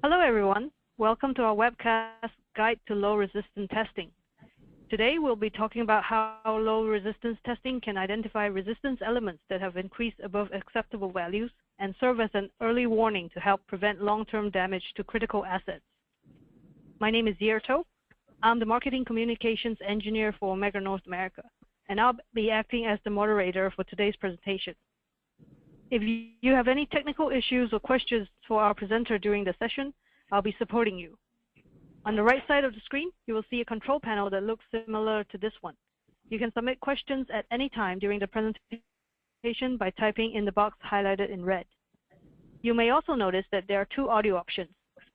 Hello everyone, welcome to our webcast Guide to Low Resistance Testing. Today we'll be talking about how low resistance testing can identify resistance elements that have increased above acceptable values and serve as an early warning to help prevent long-term damage to critical assets. My name is Zierto. I'm the Marketing Communications Engineer for Omega North America, and I'll be acting as the moderator for today's presentation. If you have any technical issues or questions for our presenter during the session, I'll be supporting you. On the right side of the screen, you will see a control panel that looks similar to this one. You can submit questions at any time during the presentation by typing in the box highlighted in red. You may also notice that there are two audio options,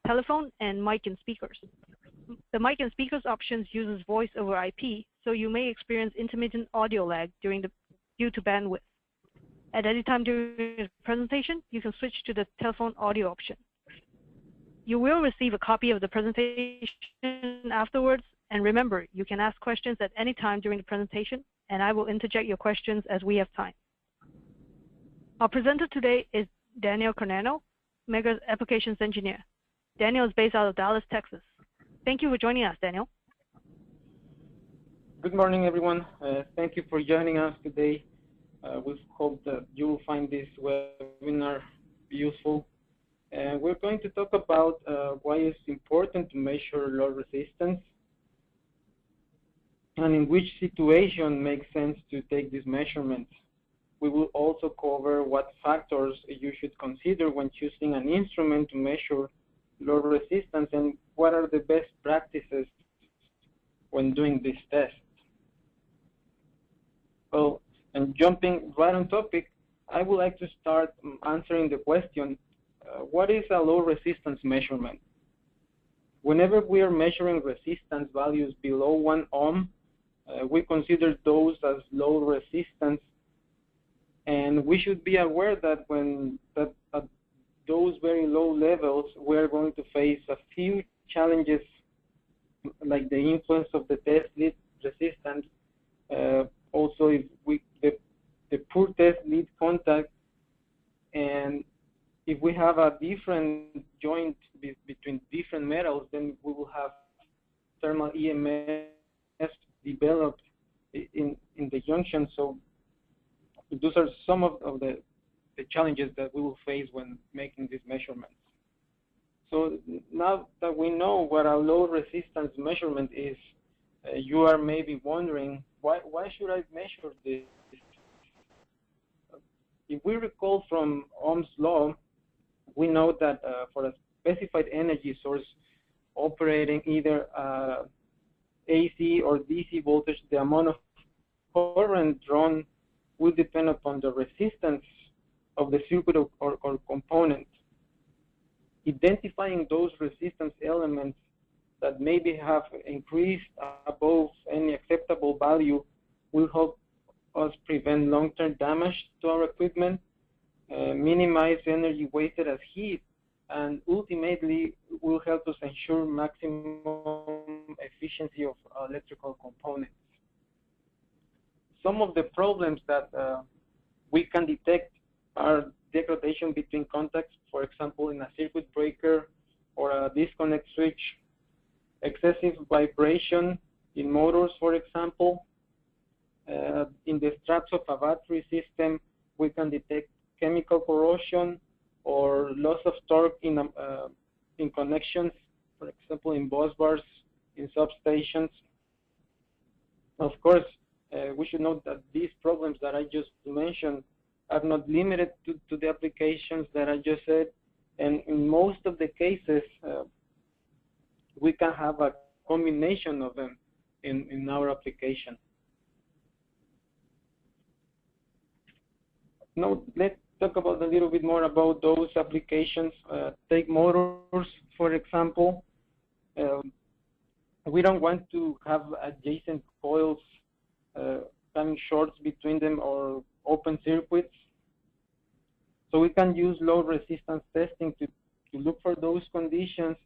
telephone and mic and speakers. The mic and speakers options uses voice over IP, so you may experience intermittent audio lag due to bandwidth. At any time during the presentation, you can switch to the telephone audio option. You will receive a copy of the presentation afterwards, and remember, you can ask questions at any time during the presentation, and I will interject your questions as we have time. Our presenter today is Daniel Cornano, Omega's Applications Engineer. Daniel is based out of Dallas, Texas. Thank you for joining us, Daniel. Good morning, everyone. Thank you for joining us today. We hope that you will find this webinar useful. We're going to talk about why it's important to measure load resistance and in which situation makes sense to take these measurements. We will also cover what factors you should consider when choosing an instrument to measure load resistance and what are the best practices when doing this test. Well, and jumping right on topic, I would like to start answering the question, what is a low resistance measurement? Whenever we are measuring resistance values below 1 ohm, we consider those as low resistance, and we should be aware that at those very low levels, we're going to face a few challenges, like the influence of the test lead resistance. Also, if the poor test lead contact, and if we have a different joint between different metals, then we will have thermal EMF developed in the junction. So those are some of the challenges that we will face when making these measurements. So now that we know what a low resistance measurement is, you are maybe wondering, why should I measure this? If we recall from Ohm's law, we know that for a specified energy source operating either AC or DC voltage, the amount of current drawn will depend upon the resistance of the circuit or component. Identifying those resistance elements that maybe have increased above any acceptable value will help us prevent long-term damage to our equipment, minimize energy wasted as heat, and ultimately will help us ensure maximum efficiency of electrical components. Some of the problems that we can detect are degradation between contacts, for example, in a circuit breaker or a disconnect switch, excessive vibration in motors, for example. In the straps of a battery system, we can detect chemical corrosion or loss of torque in connections, for example, in bus bars, in substations. Of course, we should note that these problems that I just mentioned are not limited to the applications that I just said, and in most of the cases, we can have a combination of them in our application. Now, let's talk about a little bit more about those applications. Take motors, for example. We don't want to have adjacent coils having shorts between them or open circuits. So we can use load resistance testing to look for those conditions.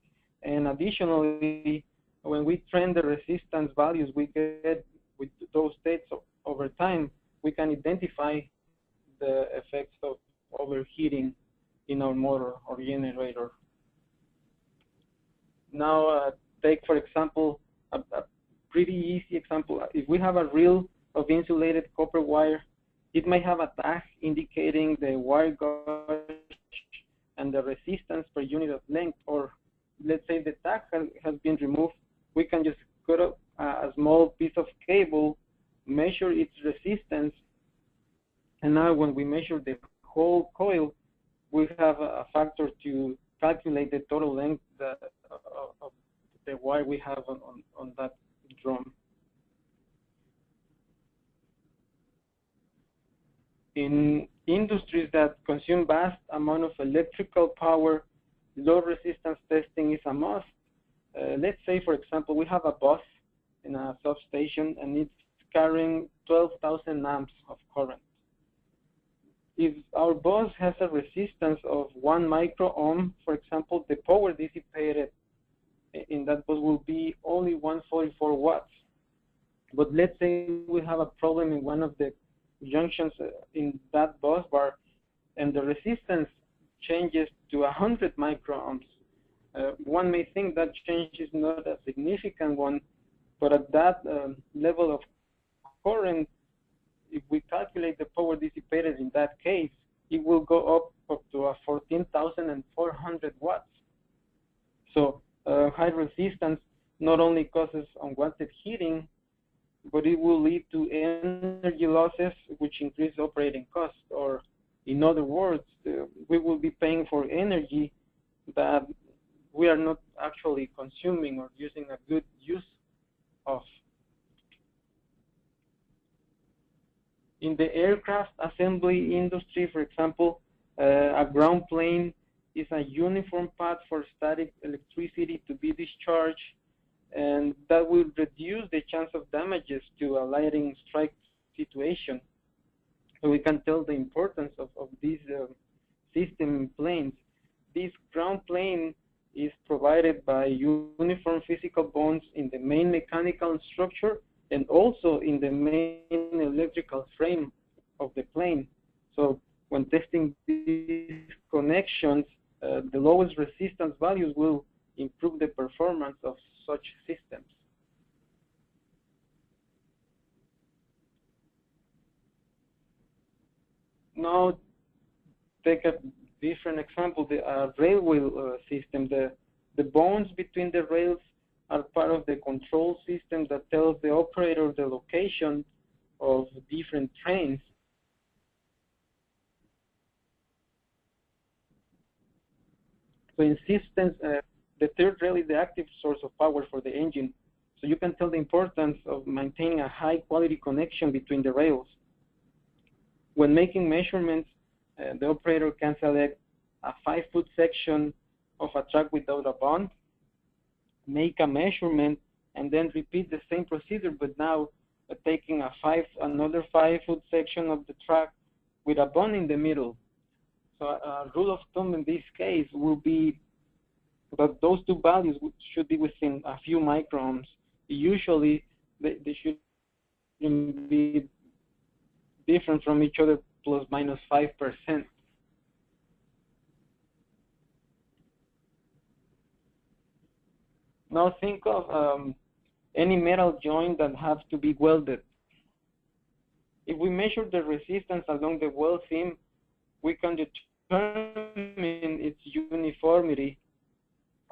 And additionally, when we trend the resistance values we get with those states over time, we can identify the effects of overheating in our motor or generator. Now, take, for example, a pretty easy example. If we have a reel of insulated copper wire, it may have a tag indicating the wire gauge and the resistance per unit of length, or let's say the tag has been removed. We can just cut up a small piece of cable, measure its resistance, and now when we measure the whole coil, we have a factor to calculate the total length of the wire we have on that drum. In industries that consume vast amount of electrical power, low resistance testing is a must. Let's say, for example, we have a bus in a substation and it's carrying 12,000 amps of current. If our bus has a resistance of 1 micro-ohm, for example, the power dissipated in that bus will be only 144 watts. But let's say we have a problem in one of the junctions in that bus bar, and the resistance changes to 100 micro-ohms. One may think that change is not a significant one, but at that level of current, if we calculate the power dissipated in that case, it will go up to 14,400 watts. So high resistance not only causes unwanted heating, but it will lead to energy losses, which increase operating costs. Or in other words, we will be paying for energy that we are not actually consuming or using a good use of. In the aircraft assembly industry, for example, a ground plane is a uniform path for static electricity to be discharged, and that will reduce the chance of damages to a lightning strike situation. So we can tell the importance of these system planes. This ground plane is provided by uniform physical bonds in the main mechanical structure and also in the main electrical frame of the plane. So when testing these connections, the lowest resistance values will improve the performance of such systems. Now, take a different example, the railway system. The bonds between the rails are part of the control system that tells the operator the location of different trains. So in systems, the third rail is the active source of power for the engine. So you can tell the importance of maintaining a high quality connection between the rails. When making measurements, the operator can select a 5-foot section of a track without a bond, make a measurement, and then repeat the same procedure, but now taking another 5-foot section of the track with a bond in the middle. So a rule of thumb in this case will be that those two values should be within a few microns. Usually, they should be different from each other, plus minus 5%. Now think of any metal joint that has to be welded. If we measure the resistance along the weld seam, we can determine its uniformity,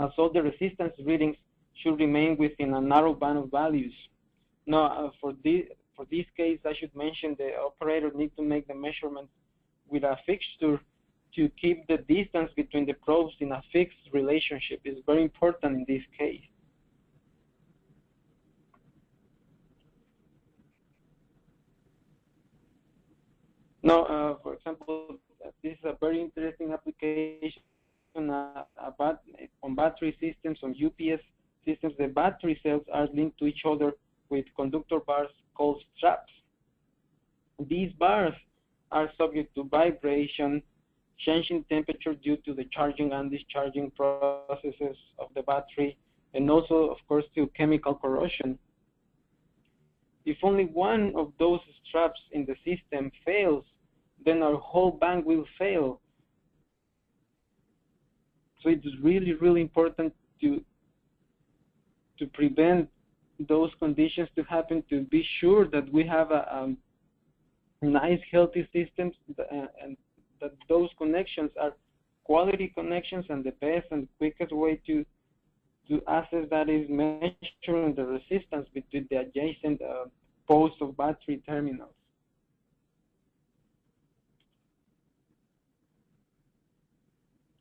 as all the resistance readings should remain within a narrow band of values. Now, for this case, I should mention the operator needs to make the measurement with a fixture to keep the distance between the probes in a fixed relationship. It's very important in this case. Now, for example, this is a very interesting application on battery systems, on UPS systems. The battery cells are linked to each other with conductor bars called straps. These bars are subject to vibration, changing temperature due to the charging and discharging processes of the battery, and also, of course, to chemical corrosion. If only one of those straps in the system fails, then our whole bank will fail. So it's really, really important to to prevent those conditions to happen, to be sure that we have a nice, healthy systems, and that those connections are quality connections, and the best and quickest way to assess that is measuring the resistance between the adjacent posts of battery terminals.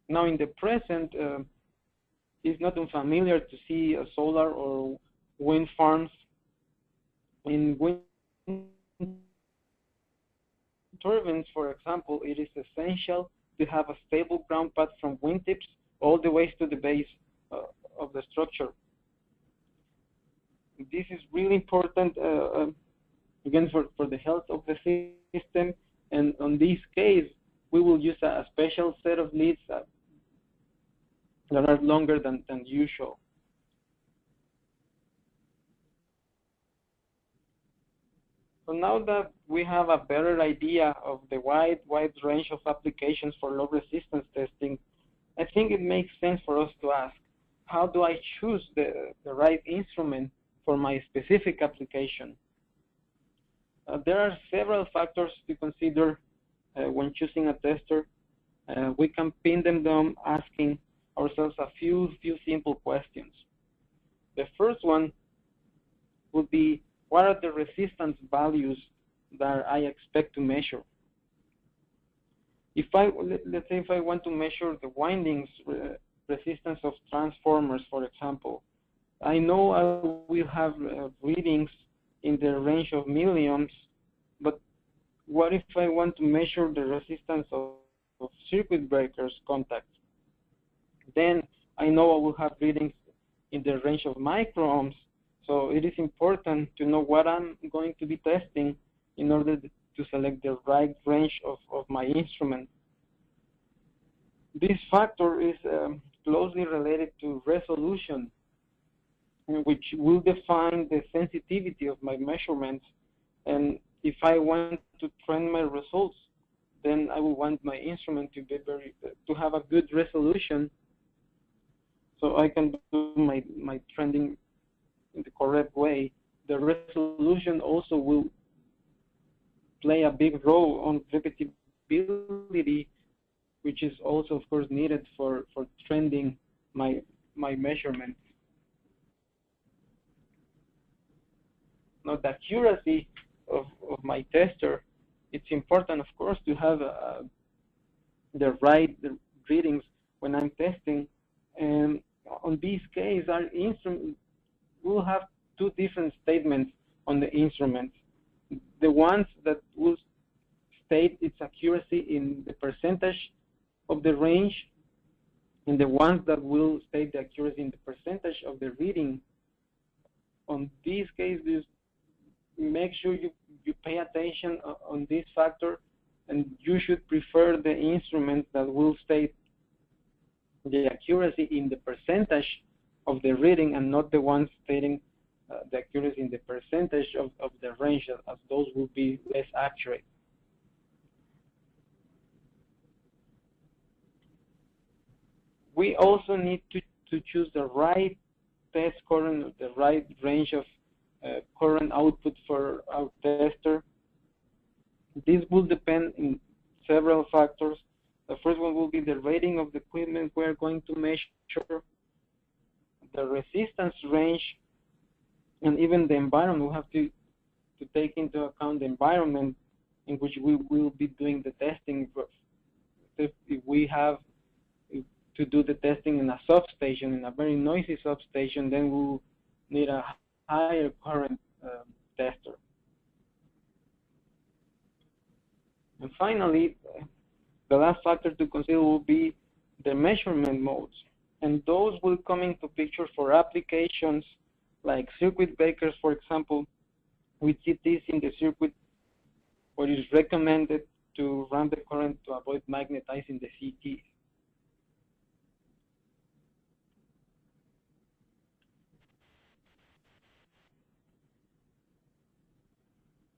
Now, in the present, it's not unfamiliar to see solar or wind farms. In wind turbines, for example, it is essential to have a stable ground path from wind tips all the way to the base of the structure. This is really important, again, for the health of the system. And on this case, we will use a special set of leads that are longer than usual. So now that we have a better idea of the wide range of applications for low resistance testing, I think it makes sense for us to ask, how do I choose the right instrument for my specific application? There are several factors to consider when choosing a tester. We can pin them down asking ourselves a few simple questions. The first one would be, what are the resistance values that I expect to measure? Let's say if I want to measure the windings resistance of transformers, for example, I know I will have readings in the range of milliohms, but what if I want to measure the resistance of circuit breakers contacts? Then I know I will have readings in the range of microohms. So it is important to know what I'm going to be testing in order to select the right range of my instrument. This factor is closely related to resolution, which will define the sensitivity of my measurements. And if I want to trend my results, then I will want my instrument to be to have a good resolution, so I can do my trending in the correct way. The resolution also will play a big role on repeatability, which is also, of course, needed for trending my measurements. Now, the accuracy of my tester, it's important, of course, to have the right readings when I'm testing. And on this case, our instrument will have two different statements on the instrument. The ones that will state its accuracy in the percentage of the range, and the ones that will state the accuracy in the percentage of the reading. On this case, make sure you pay attention on this factor, and you should prefer the instrument that will state the accuracy in the percentage of the reading, and not the ones stating the accuracy in the percentage of the range, as those will be less accurate. We also need to choose the right test current, the right range of current output for our tester. This will depend on several factors. The first one will be the rating of the equipment we're going to measure, the resistance range, and even the environment. We have to take into account the environment in which we will be doing the testing. If we have to do the testing in a substation, in a very noisy substation, then we'll need a higher current tester. And finally, the last factor to consider will be the measurement modes. And those will come into picture for applications like circuit breakers, for example. We see this in the circuit where it is recommended to run the current to avoid magnetizing the CT.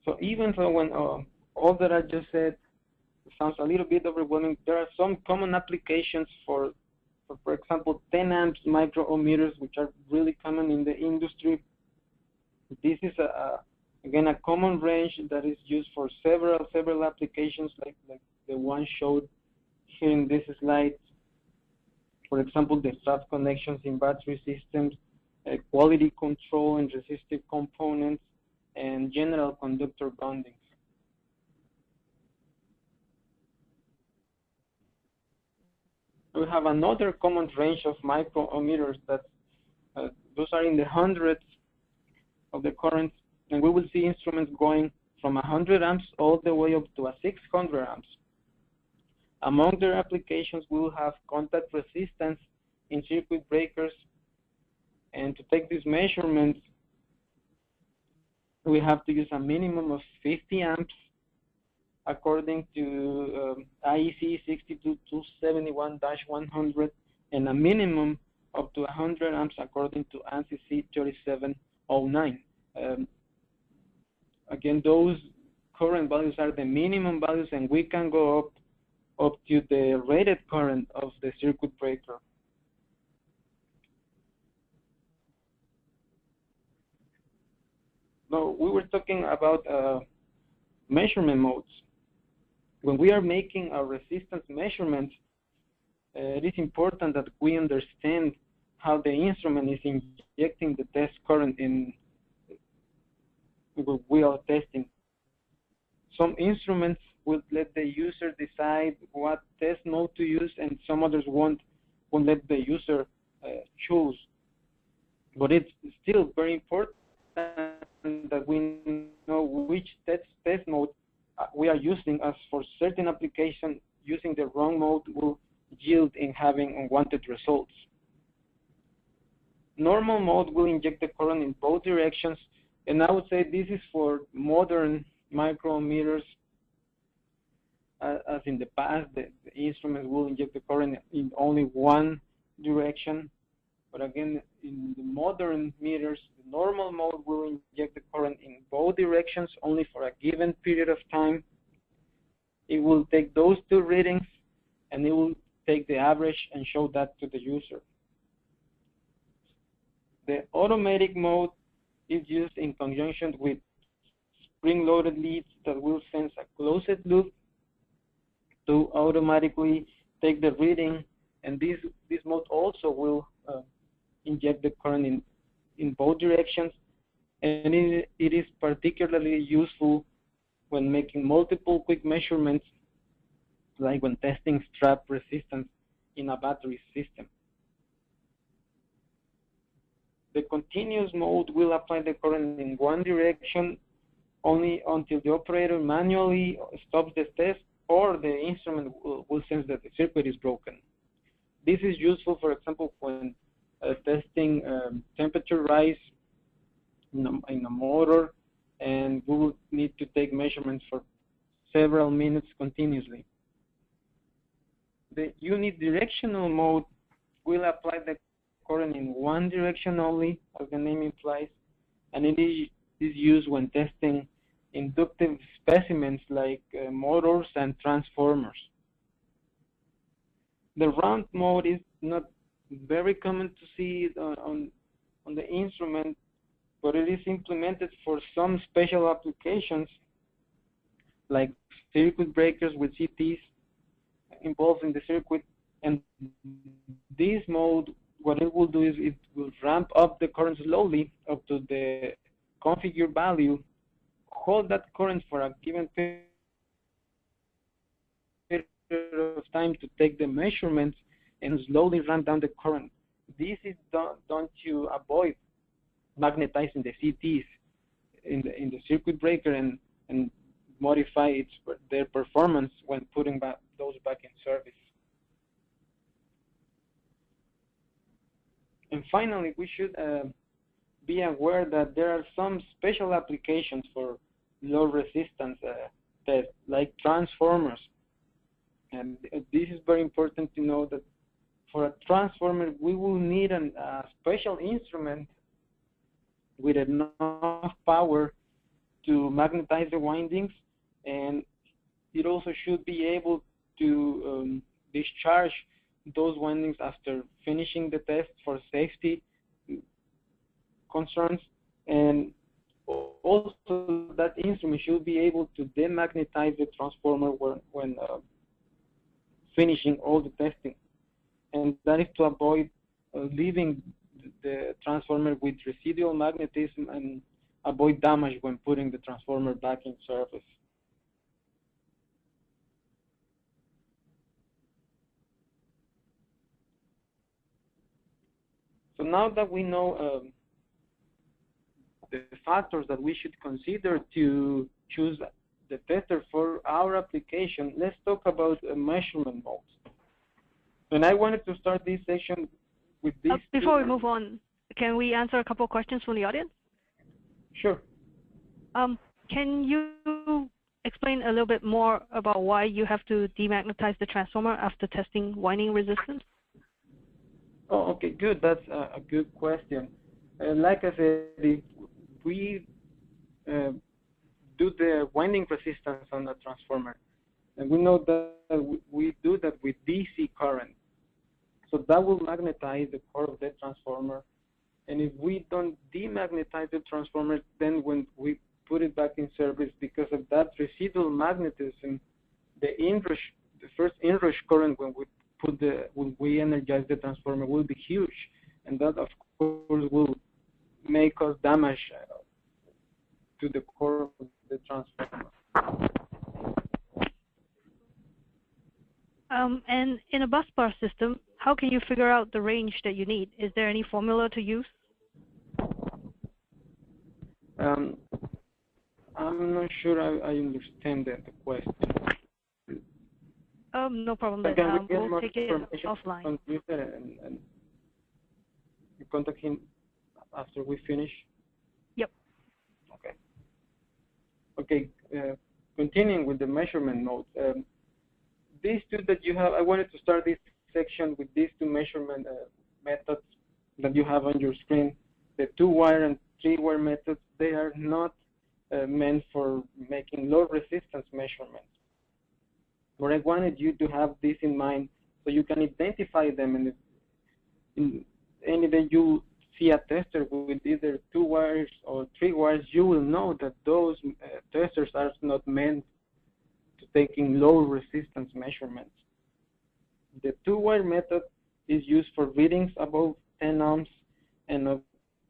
So even though when all that I just said sounds a little bit overwhelming, there are some common applications for for example, 10 amps micro-ohmmeters, which are really common in the industry. This is again a common range that is used for several applications, like the one showed here in this slide. For example, the shaft connections in battery systems, quality control and resistive components, and general conductor bondings. We have another common range of micro-ohmmeters that those are in the hundreds of the currents, and we will see instruments going from 100 amps all the way up to 600 amps. Among their applications, we will have contact resistance in circuit breakers, and to take these measurements, we have to use a minimum of 50 amps according to IEEE 62271-100, and a minimum up to 100 amps according to ANSI 3709. Again, those current values are the minimum values, and we can go up to the rated current of the circuit breaker. Now, we were talking about measurement modes. When we are making a resistance measurement, it is important that we understand how the instrument is injecting the test current in what we are testing. Some instruments will let the user decide what test mode to use, and some others won't let the user choose. But it's still very important that we know which test mode we are using, as for certain applications, using the wrong mode will yield in having unwanted results. Normal mode will inject the current in both directions, and I would say this is for modern micro-ohmmeters. As in the past, the instruments will inject the current in only one direction. But again, in the modern meters, the normal mode will inject the current in both directions only for a given period of time. It will take those two readings, and it will take the average and show that to the user. The automatic mode is used in conjunction with spring-loaded leads that will sense a closed loop to automatically take the reading, and this mode also will inject the current in both directions, and it is particularly useful when making multiple quick measurements, like when testing strap resistance in a battery system. The continuous mode will apply the current in one direction only until the operator manually stops the test, or the instrument will sense that the circuit is broken. This is useful, for example, when testing temperature rise in a motor, and we will need to take measurements for several minutes continuously. The unidirectional mode will apply the current in one direction only, as the name implies, and it is used when testing inductive specimens like motors and transformers. The round mode is not very common to see on the instrument, but it is implemented for some special applications like circuit breakers with CTs involved in the circuit. And this mode, what it will do is it will ramp up the current slowly up to the configured value, hold that current for a given period of time to take the measurements, and slowly ramp down the current. This is done to avoid magnetizing the CTs in the circuit breaker and modify their performance when putting those back in service. And finally, we should be aware that there are some special applications for low resistance tests, like transformers. And this is very important to know that for a transformer, we will need a special instrument with enough power to magnetize the windings, and it also should be able to discharge those windings after finishing the test for safety concerns, and also that instrument should be able to demagnetize the transformer when finishing all the testing, and that is to avoid leaving the transformer with residual magnetism and avoid damage when putting the transformer back in service. So now that we know the factors that we should consider to choose the tester for our application, let's talk about measurement modes. And I wanted to start this section with this. Before we move on, can we answer a couple of questions from the audience? Sure. Can you explain a little bit more about why you have to demagnetize the transformer after testing winding resistance? Oh, okay, good. That's a good question. Like I said, if we do the winding resistance on the transformer, and we know that we do that with DC current. So that will magnetize the core of the transformer. And if we don't demagnetize the transformer, then when we put it back in service, because of that residual magnetism, the first inrush current when we energize the transformer will be huge, and that of course will make us damage to the core of the transformer. And in a busbar system, how can you figure out the range that you need? Is there any formula to use? I'm not sure I understand the question. No problem. We'll take it offline. And you contact him after we finish? Yep. Okay. Okay, continuing with the measurement modes. These two that you have, I wanted to start this section with these two measurement methods that you have on your screen. The 2-wire and 3-wire methods, they are not meant for making low resistance measurements. But I wanted you to have this in mind so you can identify them, and in any day you see a tester with either 2 wires or 3 wires, you will know that those testers are not meant to taking low resistance measurements. The 2-wire method is used for readings above 10 ohms and up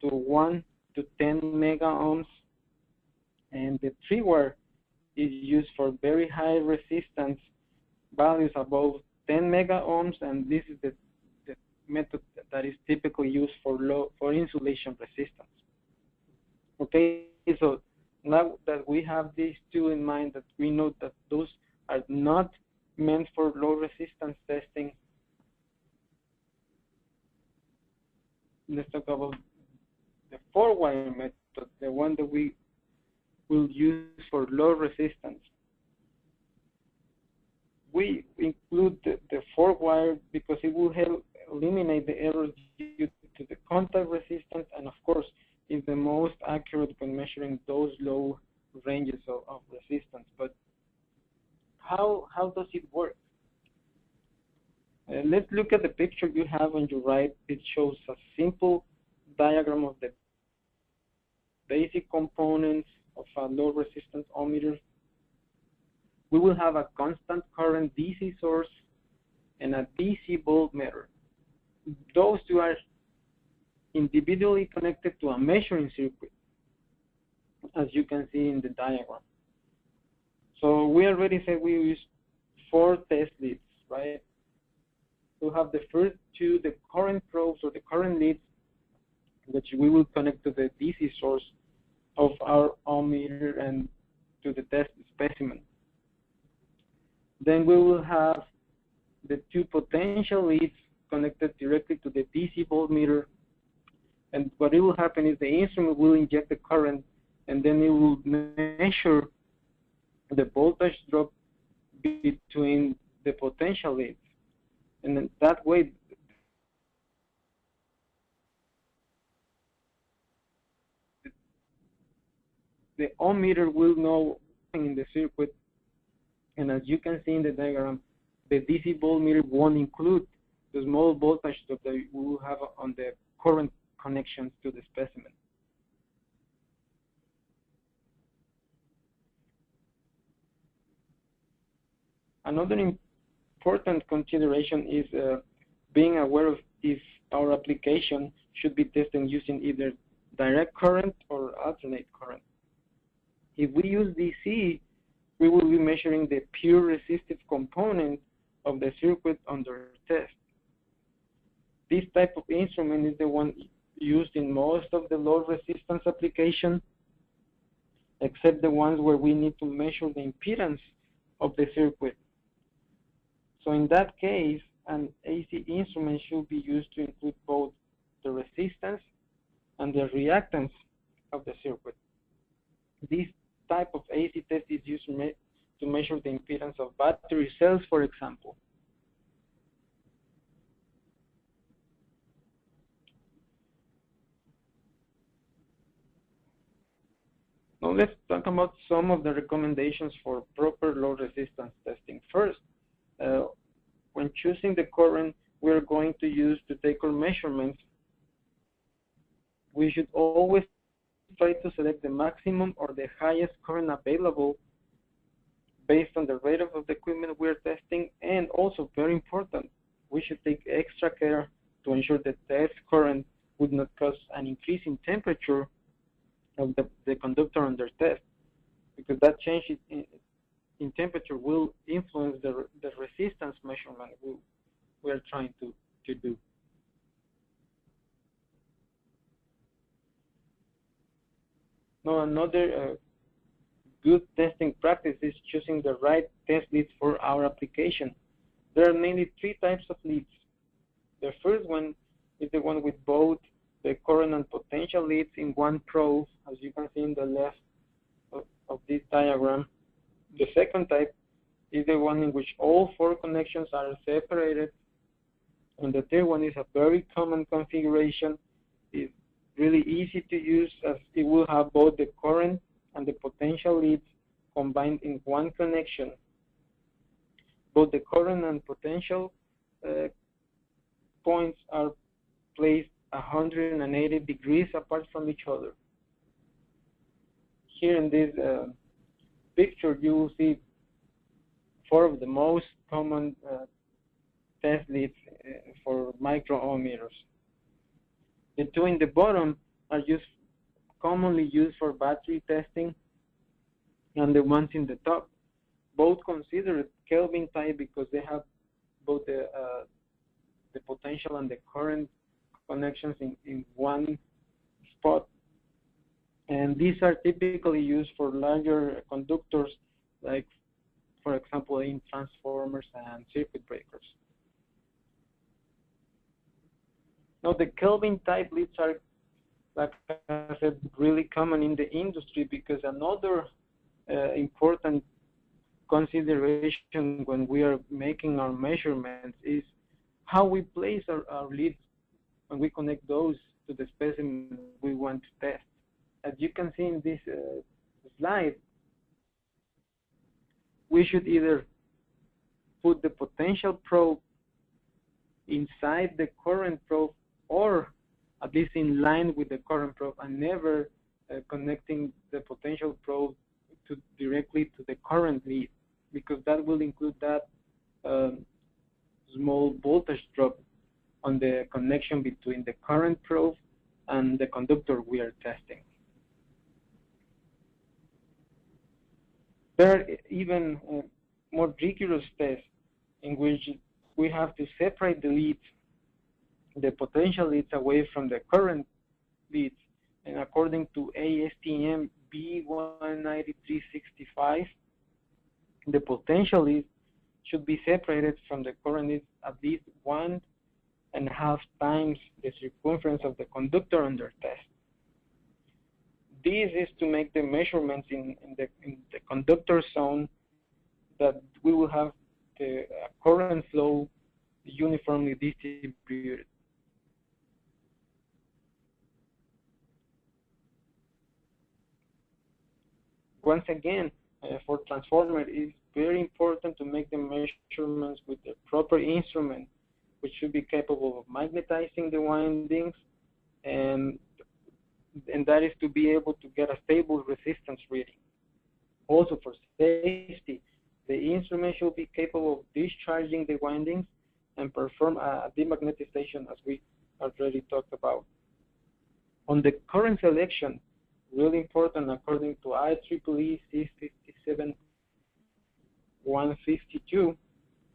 to 1 to 10 mega ohms, and the 3-wire is used for very high resistance values above 10 mega ohms, and this is the method that is typically used for insulation resistance. Okay, so now that we have these two in mind, that we know that those are not meant for low resistance testing, let's talk about the 4-wire method, the one that we will use for low resistance. We include the 4-wire because it will help eliminate the errors due to the contact resistance, and of course is the most accurate when measuring those low ranges of resistance. But how does it work? Let's look at the picture you have on your right. It shows a simple diagram of the basic components of a low resistance ohmmeter. We will have a constant current DC source and a DC voltmeter. Those two are individually connected to a measuring circuit, as you can see in the diagram. So we already said we use 4 test leads, right? We have the first 2, the current probes or the current leads, which we will connect to the DC source of our ohmmeter and to the test specimen. Then we will have the 2 potential leads connected directly to the DC voltmeter, and what it will happen is the instrument will inject the current, and then it will measure the voltage drop between the potential leads, and then that way the ohmmeter will know in the circuit. And as you can see in the diagram, the DC voltmeter won't include the small voltage that we will have on the current connections to the specimen. Another important consideration is being aware of if our application should be tested using either direct current or alternate current. If we use DC, we will be measuring the pure resistive component of the circuit under test. This type of instrument is the one used in most of the low resistance applications, except the ones where we need to measure the impedance of the circuit. So in that case, an AC instrument should be used to include both the resistance and the reactance of the circuit. This type of AC test is used to measure the impedance of battery cells, for example. Now let's talk about some of the recommendations for proper low resistance testing. First, when choosing the current we're going to use to take our measurements, we should always try to select the maximum or the highest current available based on the rate of the equipment we're testing, and also very important, we should take extra care to ensure that test current would not cause an increase in temperature of the conductor under test, because that change in temperature will influence the resistance measurement we are trying to do. Now, another good testing practice is choosing the right test leads for our application. There are mainly three types of leads. The first one is the one with both the current and potential leads in one probe, as you can see in the left of this diagram. The second type is the one in which all four connections are separated. And the third one is a very common configuration. It's really easy to use, as it will have both the current and the potential leads combined in one connection. Both the current and potential points are placed 180 degrees apart from each other. Here in this picture, you will see four of the most common test leads for micro-ohmmeters. The two in the bottom are commonly used for battery testing, and the ones in the top, both considered Kelvin type because they have both the potential and the current connections in one spot. And these are typically used for larger conductors, like, for example, in transformers and circuit breakers. Now, the Kelvin type leads are, like I said, really common in the industry, because another important consideration when we are making our measurements is how we place our leads when we connect those to the specimen we want to test. As you can see in this slide, we should either put the potential probe inside the current probe, or at least in line with the current probe, and never connecting the potential probe directly to the current lead, because that will include that small voltage drop on the connection between the current probe and the conductor we are testing. There are even more rigorous tests in which we have to separate the leads, the potential leads, away from the current leads. And according to ASTM B19365, the potential leads should be separated from the current leads at least 1.5 times the circumference of the conductor under test. This is to make the measurements in the conductor zone that we will have the current flow uniformly distributed. Once again, for transformer, it is very important to make the measurements with the proper instrument, which should be capable of magnetizing the windings, and that is to be able to get a stable resistance reading. Also, for safety, the instrument should be capable of discharging the windings and perform a demagnetization, as we already talked about. On the current selection, really important, according to IEEE 657-152,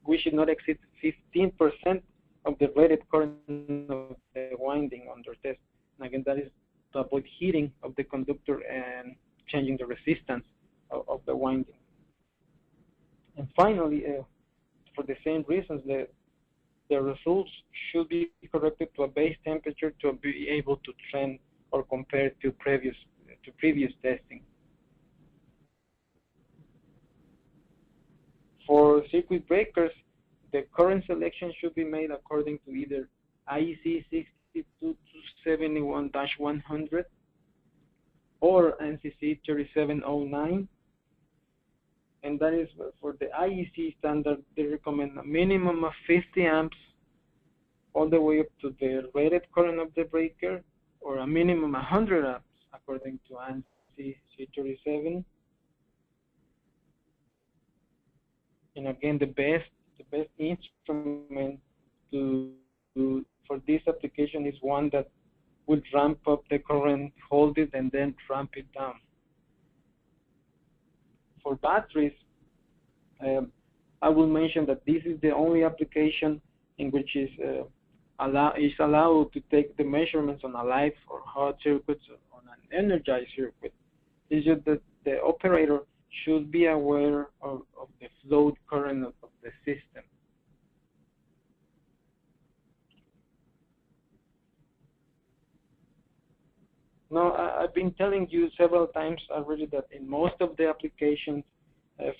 we should not exceed 15% of the rated current of the winding under test. And again, that is to avoid heating of the conductor and changing the resistance of the winding. And finally, for the same reasons, the results should be corrected to a base temperature to be able to trend or compare to previous testing. For circuit breakers, the current selection should be made according to either IEC 62271-100 or NCC 3709. And that is for the IEC standard, they recommend a minimum of 50 amps all the way up to the rated current of the breaker, or a minimum 100 amps according to ANSI C37. And again, the best instrument for this application is one that will ramp up the current, hold it, and then ramp it down. For batteries, I will mention that this is the only application in which is allowed to take the measurements on a live or hot circuit on an energized circuit. It's just that the operator should be aware of the flow current of the system. Now, I've been telling you several times already that in most of the applications,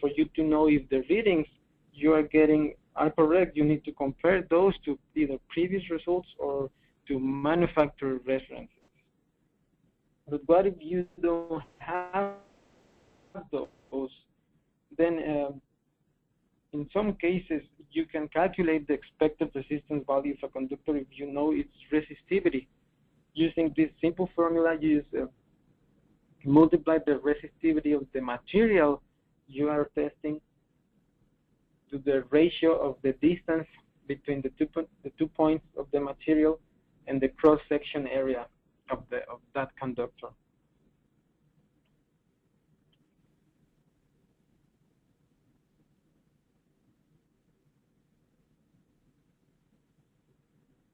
for you to know if the readings you are getting are correct, you need to compare those to either previous results or to manufacturer references. But what if you don't have those? Then in some cases, you can calculate the expected resistance value of a conductor if you know its resistivity. Using this simple formula, you multiply the resistivity of the material you are testing to the ratio of the distance between the two points of the material and the cross-section area of that conductor.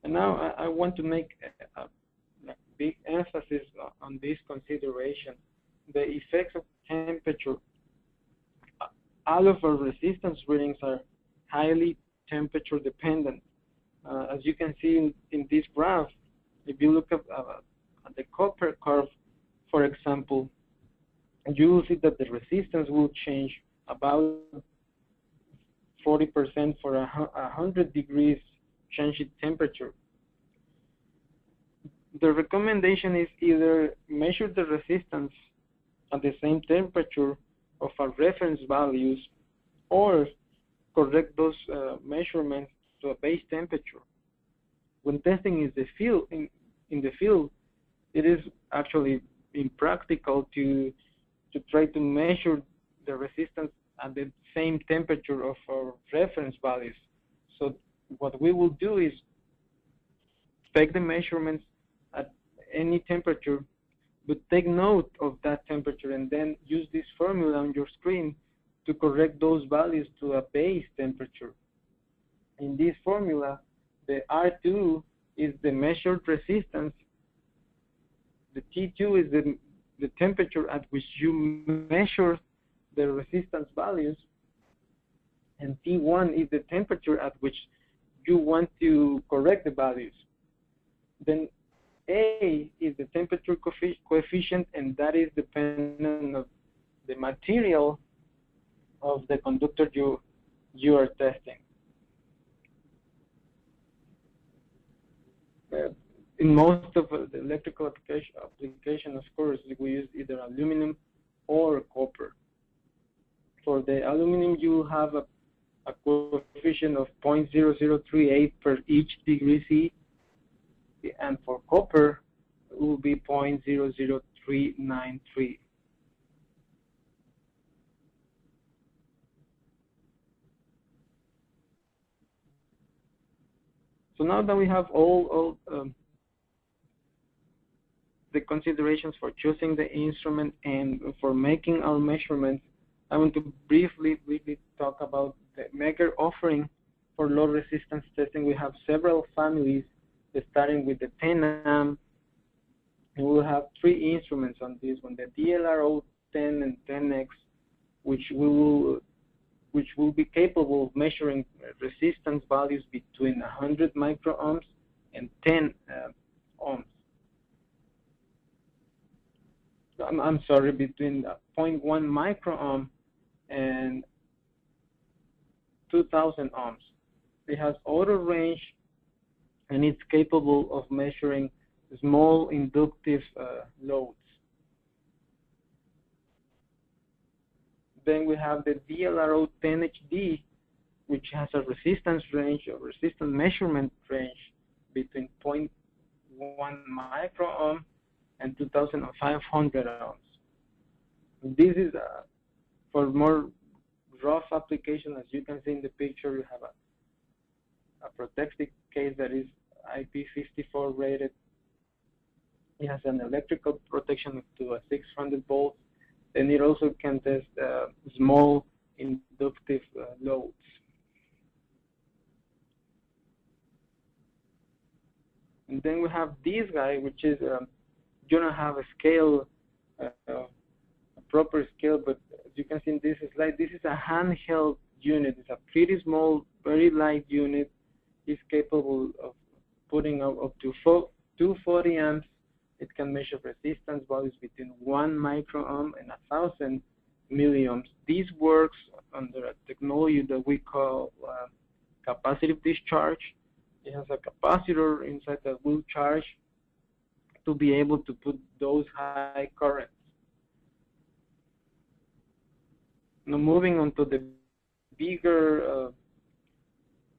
And now I want to make a big emphasis on this consideration. The effects of temperature. All of our resistance readings are highly temperature dependent. As you can see in this graph, if you look at the copper curve, for example, you will see that the resistance will change about 40% for 100 degrees change in temperature. The recommendation is either measure the resistance at the same temperature of our reference values, or correct those measurements to a base temperature. When testing in the field, it is actually impractical to try to measure the resistance at the same temperature of our reference values. So what we will do is take the measurements at any temperature, but take note of that temperature and then use this formula on your screen to correct those values to a base temperature. In this formula, the R2 is the measured resistance, the T2 is the temperature at which you measure the resistance values, and T1 is the temperature at which you want to correct the values. Then A is the temperature coefficient, and that is dependent on the material of the conductor you are testing. In most of the electrical application, of course, we use either aluminum or copper. For the aluminum, you have a coefficient of 0.0038 per each degree C, and for copper it will be 0.00393. So now that we have all the considerations for choosing the instrument and for making our measurements, I want to briefly talk about the maker offering for low resistance testing. We have several families, starting with the 10 amp, and we'll have 3 instruments on this one: the DLRO 10 and 10X, which will be capable of measuring resistance values between 100 microohms and 10 ohms. I'm sorry, between 0.1 microohm and 2,000 ohms. It has auto range, and it's capable of measuring small inductive loads. Then we have the DLRO 10HD, which has a resistance range, or resistance measurement range, between 0.1 microohm and 2,500 ohms. This is for more rough application. As you can see in the picture, you have a protective case that is IP54 rated. It has an electrical protection to 600 volts, and it also can test small inductive loads. And then we have this guy, which is you don't have a scale, a proper scale, but as you can see in this slide, this is a handheld unit. It's a pretty small, very light unit. It's capable of putting out up to 240 amps. It can measure resistance values between 1 microohm and 1,000 milliohms. This works under a technology that we call capacitive discharge. It has a capacitor inside that will charge to be able to put those high currents. Now moving on to the bigger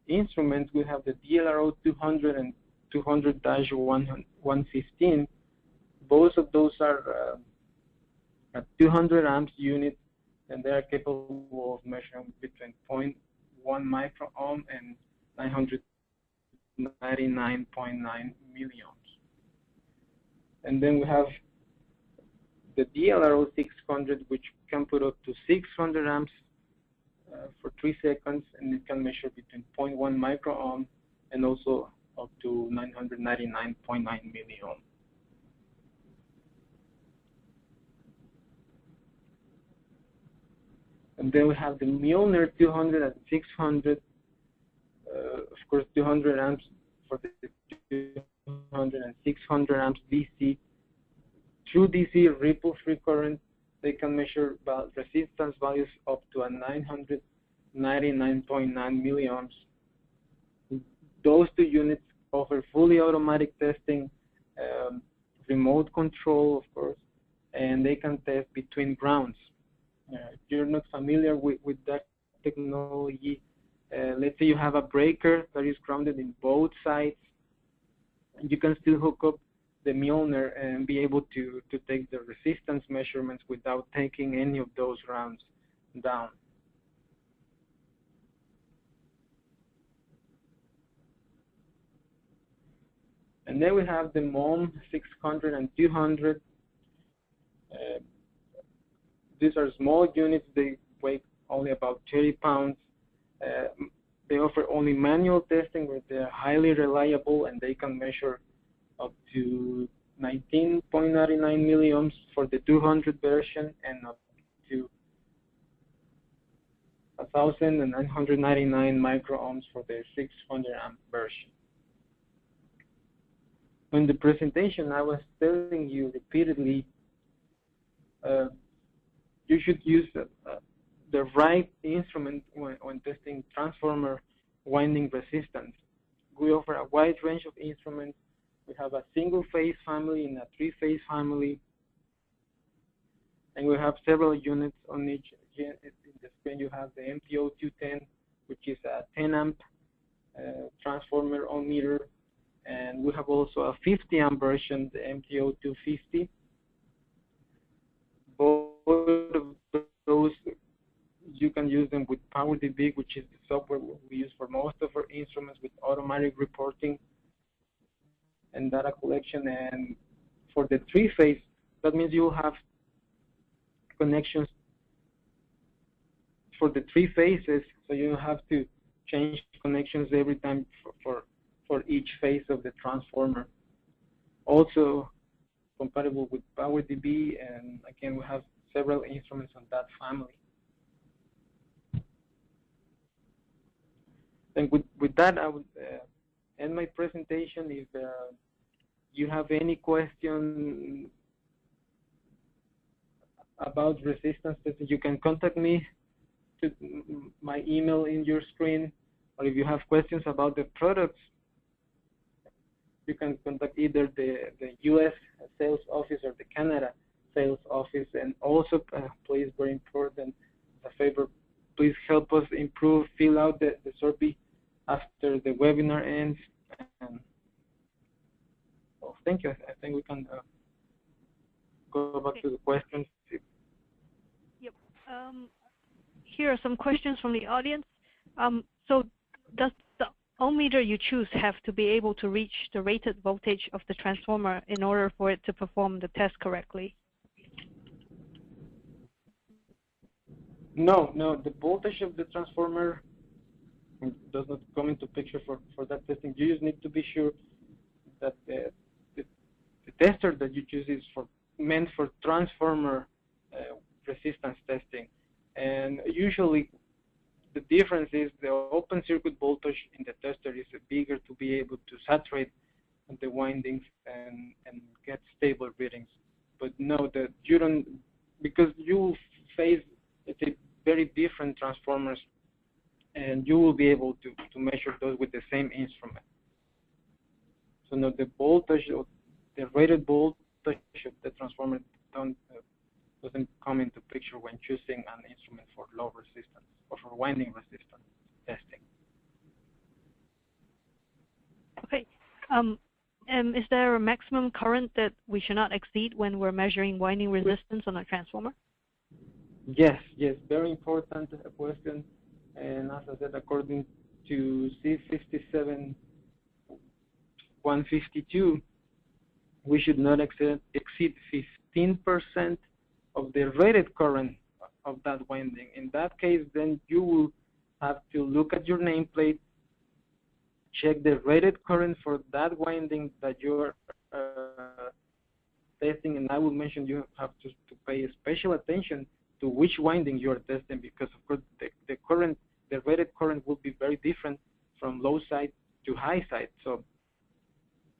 instruments, we have the DLRO 200 and 200-115. Both of those are at 200 amps unit, and they are capable of measuring between 0.1 microohm and 999.9 milliohms. And then we have the DLRO 600, which can put up to 600 amps for 3 seconds, and it can measure between 0.1 microohm and also up to 999.9 milliohms. And then we have the Milner 200 and 600. Of course, 200 amps for the 200 and 600 amps DC. Through DC ripple-free current, they can measure resistance values up to 999.9 milliohms. Those 2 units offer fully automatic testing, remote control, of course, and they can test between grounds. If you're not familiar with that technology, let's say you have a breaker that is grounded in both sides, and you can still hook up the Milner and be able to take the resistance measurements without taking any of those grounds down. And then we have the MOM 600 and 200. These are small units. They weigh only about 30 pounds. They offer only manual testing, where they're highly reliable, and they can measure up to 19.99 milliohms for the 200 version and up to 1,999 microohms for the 600 amp version. In the presentation, I was telling you repeatedly, you should use the right instrument when testing transformer winding resistance. We offer a wide range of instruments. We have a single-phase family and a 3-phase family, and we have several units on each. In the screen, you have the MTO 210 which is a 10 amp transformer ohm meter, and we have also a 50 amp version, the MTO 250. Both of those, you can use them with PowerDB, which is the software we use for most of our instruments with automatic reporting and data collection. And for the three-phase, that means you have connections for the three phases, so you don't have to change connections every time for each phase of the transformer. Also compatible with PowerDB, and again, we have several instruments on that family. And with that, I would end my presentation. If you have any question about resistance testing, you can contact me to my email in your screen, or if you have questions about the products, you can contact either the US sales office or the Canada sales office. And also, please, very important, as a favor, please help us improve, fill out the survey after the webinar ends. And, well, thank you. I think we can go back to the questions. Yep. Here are some questions from the audience. So does the ohm meter you choose have to be able to reach the rated voltage of the transformer in order for it to perform the test correctly? No, the voltage of the transformer does not come into picture for that testing. You just need to be sure that the tester that you choose is meant for transformer resistance testing. And usually the difference is the open circuit voltage in the tester is bigger to be able to saturate the windings and get stable readings. But no, that you don't, because you face, let's say, very different transformers, and you will be able to measure those with the same instrument. So no, the voltage, the rated voltage of the transformer doesn't come into picture when choosing an instrument for low resistance or for winding resistance testing. Okay. Is there a maximum current that we should not exceed when we're measuring winding resistance on a transformer? Yes, very important question. And as I said, according to C57-152, we should not exceed 15% of the rated current of that winding. In that case, then you will have to look at your nameplate, check the rated current for that winding that you're testing, and I will mention you have to pay special attention to which winding you're testing, because of course the rated current will be very different from low side to high side. So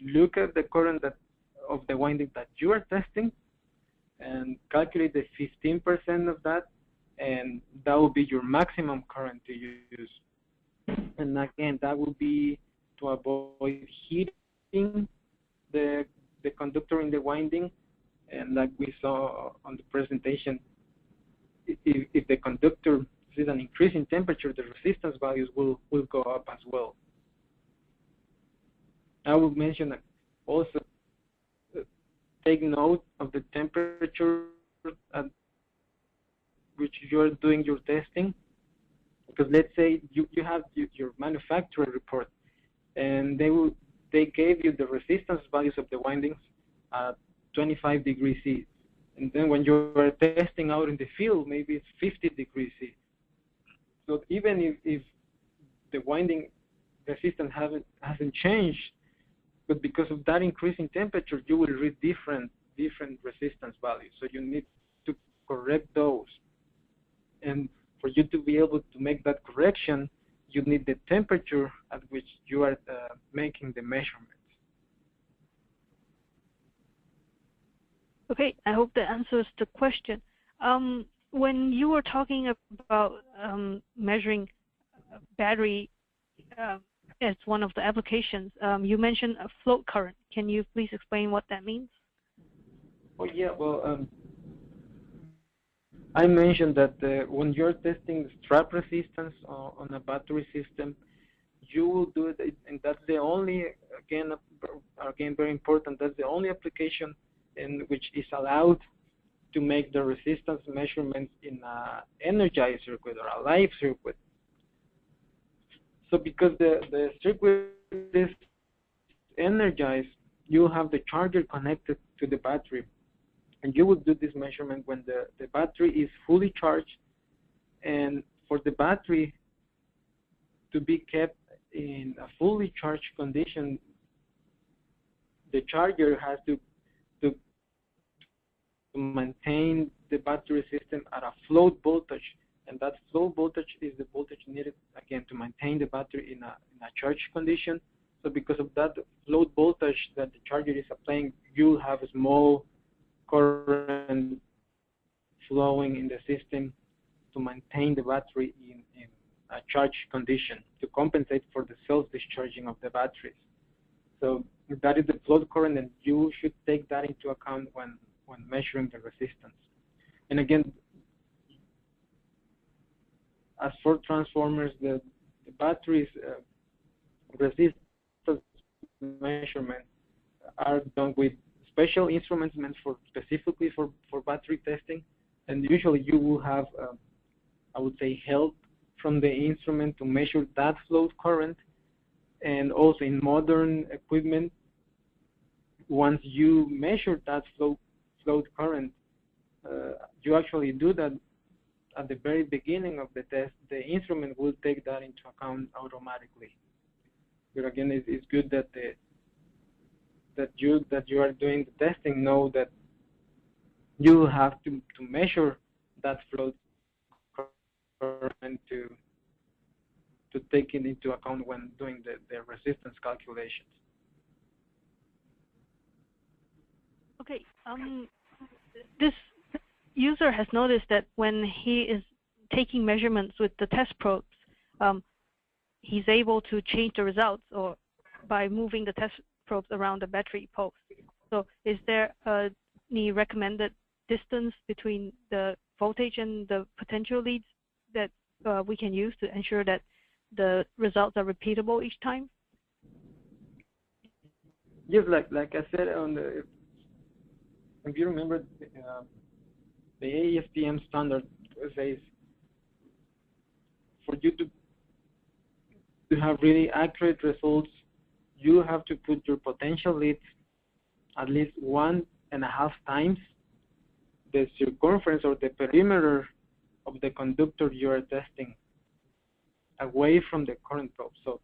look at the current of the winding that you are testing and calculate the 15% of that, and that will be your maximum current to use. And again, that will be to avoid heating the conductor in the winding. And like we saw on the presentation, if the conductor sees an increase in temperature, the resistance values will go up as well. I will mention that also take note of the temperature at which you're doing your testing, because let's say you have your manufacturer report, and they gave you the resistance values of the windings at 25 degrees C, and then when you're testing out in the field, maybe it's 50 degrees C. So even if the winding resistance hasn't changed, but because of that increase in temperature, you will read different resistance values. So you need to correct those. And for you to be able to make that correction, you need the temperature at which you are making the measurements. Okay, I hope that answers the question. When you were talking about measuring battery as one of the applications, you mentioned a float current. Can you please explain what that means? Oh yeah, well, I mentioned that when you're testing strap resistance on a battery system, you will do it, and that's the only, again very important, that's the only application in which is allowed to make the resistance measurements in an energized circuit or a live circuit. So because the circuit is energized, you have the charger connected to the battery. And you would do this measurement when the battery is fully charged. And for the battery to be kept in a fully charged condition, the charger has to maintain the battery system at a float voltage. And that float voltage is the voltage needed, again, to maintain the battery in a charged condition. So because of that float voltage that the charger is applying, you'll have a small current flowing in the system to maintain the battery in a charged condition to compensate for the self-discharging of the batteries. So that is the float current, and you should take that into account when measuring the resistance. And again, as for transformers, the batteries resistance measurement are done with special instruments meant specifically for battery testing, and usually you will have, I would say, help from the instrument to measure that float current. And also in modern equipment, once you measure that float current, you actually do that at the very beginning of the test. The instrument will take that into account automatically. But again, it's good that that you are doing the testing know that you have to measure that float current to take it into account when doing the resistance calculations. Okay. This user has noticed that when he is taking measurements with the test probes, he's able to change the results or by moving the test probes around the battery post. So is there any recommended distance between the voltage and the potential leads that we can use to ensure that the results are repeatable each time? Yes, like I said, if you remember, the ASTM standard says for you to have really accurate results, you have to put your potential leads at least 1.5 times the circumference or the perimeter of the conductor you are testing away from the current probe. So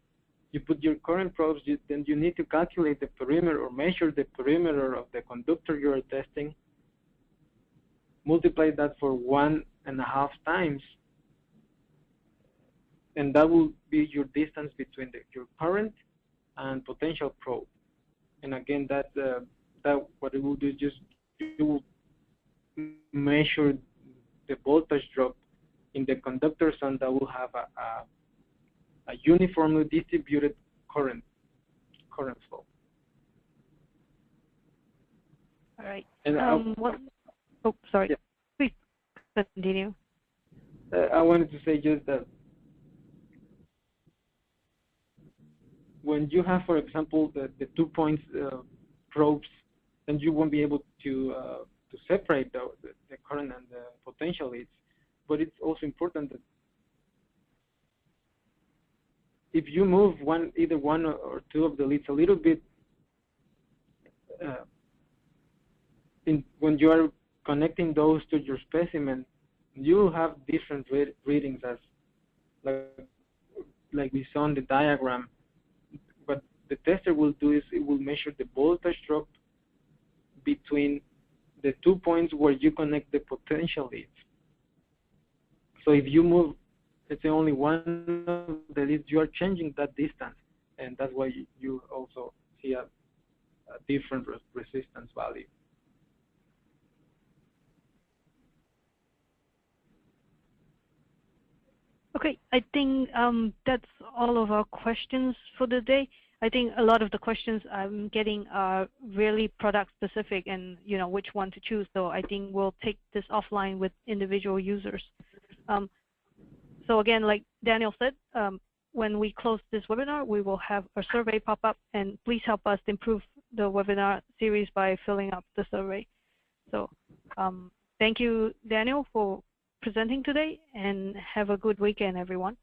you put your current probes, then you need to calculate the perimeter or measure the perimeter of the conductor you are testing, multiply that for 1.5 times, and that will be your distance between your current and potential probe. And again, that what it will do is just you will measure the voltage drop in the conductors, and that will have a uniformly distributed current flow. All right. And oh, sorry. Yeah. Please continue. I wanted to say just that when you have, for example, the 2 points probes, then you won't be able to separate the current and the potential leads. But it's also important that if you move either one or two of the leads a little bit, when you are connecting those to your specimen, you have different readings as like we saw in the diagram. What the tester will do is it will measure the voltage drop between the 2 points where you connect the potential leads. So if you move, let's say, only one of the leads, you are changing that distance, and that's why you also see a different resistance value. Okay, I think that's all of our questions for the day. I think a lot of the questions I'm getting are really product specific and which one to choose. So I think we'll take this offline with individual users. So again, like Daniel said, when we close this webinar, we will have a survey pop up, and please help us improve the webinar series by filling up the survey. So thank you, Daniel, for presenting today, and have a good weekend, everyone.